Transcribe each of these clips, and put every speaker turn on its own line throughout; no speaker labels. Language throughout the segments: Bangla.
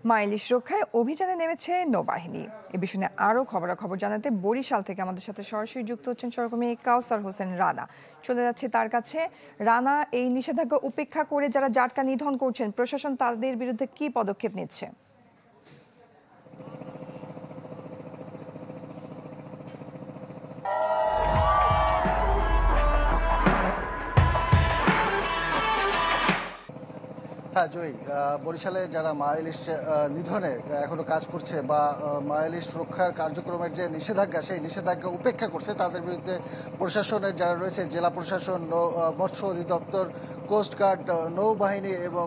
মা ইলিশ রক্ষায় অভিযানে নেমেছে নৌবাহিনী। এ বিষয়ে নিয়ে আরো খবরাখবর জানাতে বরিশাল থেকে আমাদের সাথে সরাসরি যুক্ত হচ্ছেন সহকর্মী কাউসার হোসেন রানা। চলে যাচ্ছে তার কাছে। রানা, এই নিষেধাজ্ঞা উপেক্ষা করে যারা জাটকা নিধন করছেন, প্রশাসন তাদের বিরুদ্ধে কি পদক্ষেপ নিচ্ছে?
হ্যাঁ জয়ী, বরিশালে যারা মা ইলিশ নিধনে এখনো কাজ করছে বা মা ইলিশ রক্ষার কার্যক্রমের যে নিষেধাজ্ঞা, সেই নিষেধাজ্ঞা উপেক্ষা করছে, তাদের বিরুদ্ধে প্রশাসনের যারা রয়েছে, জেলা প্রশাসন, মৎস্য অধিদপ্তর, কোস্টগার্ড, নৌবাহিনী এবং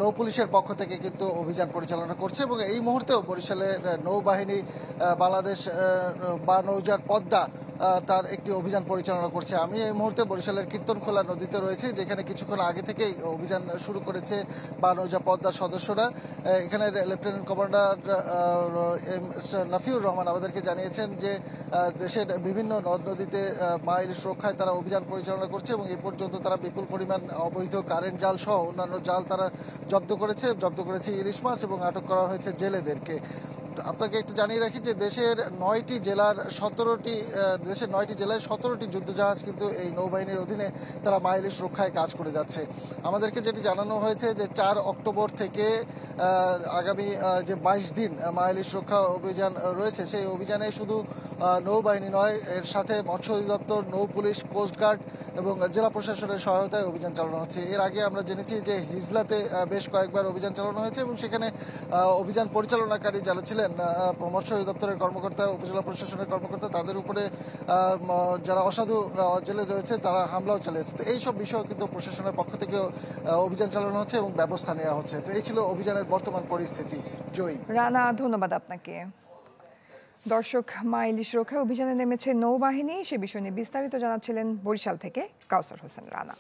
নৌ পুলিশের পক্ষ থেকে কিন্তু অভিযান পরিচালনা করছে। এবং এই মুহূর্তেও বরিশালের নৌবাহিনী বাংলাদেশ বা নৌজার পদ্মা তার একটি অভিযান পরিচালনা করছে। আমি এই মুহূর্তে বরিশালের কীর্তনখোলা নদীতে রয়েছে, যেখানে কিছুক্ষণ আগে থেকেই অভিযান শুরু করেছে বা নৌজা পদ্মার সদস্যরা। এখানে লেফটেন্যান্ট কমান্ডার নাফিউর রহমান আমাদেরকে জানিয়েছেন যে দেশের বিভিন্ন নদ নদীতে মা ইলিশ রক্ষায় তারা অভিযান পরিচালনা করছে এবং এ পর্যন্ত তারা বিপুল পরিমাণ অবৈধ কারেন্ট জাল সহ অন্যান্য জাল তারা জব্দ করেছে ইলিশ মাছ, এবং আটক করা হয়েছে জেলেদেরকে। আপনাকে একটু জানিয়ে রাখি যে দেশের 9টি জেলায় 17টি যুদ্ধজাহাজ কিন্তু এই নৌবাহিনীর অধীনে তারা মা ইলিশ রক্ষায় কাজ করে যাচ্ছে। আমাদেরকে যেটি জানানো হয়েছে যে 4 অক্টোবর থেকে আগামী যে 22 দিন মা ইলিশ রক্ষা অভিযান রয়েছে, সেই অভিযানে শুধু নৌবাহিনী নয়, এর সাথে মৎস্য অধিদপ্তর, নৌ পুলিশ, কোস্টগার্ড এবং জেলা প্রশাসনের সহায়তায় অভিযান চালানো হচ্ছে। এর আগে আমরা জেনেছি যে হিজলাতে বেশ কয়েকবার অভিযান চালানো হয়েছে এবং সেখানে অভিযান পরিচালনাকারী যারা ছিলেন মৎস্য অধিদপ্তরের কর্মকর্তা, উপজেলা প্রশাসনের কর্মকর্তা, তাদের উপরে যারা অসাধু জেলে রয়েছে তারা হামলাও চালিয়েছে। তো এইসব বিষয় কিন্তু প্রশাসনের পক্ষ থেকে অভিযান চালানো হচ্ছে এবং ব্যবস্থা নেওয়া হচ্ছে। তো এই ছিল অভিযানের বর্তমান পরিস্থিতি। জয়ী।
রানা, ধন্যবাদ আপনাকে। দর্শক, মা ইলিশ রক্ষায় অভিযানে নেমেছে নৌবাহিনী, সে বিষয় নিয়ে বিস্তারিত জানাচ্ছিলেন বরিশাল থেকে কাউসার হোসেন রানা।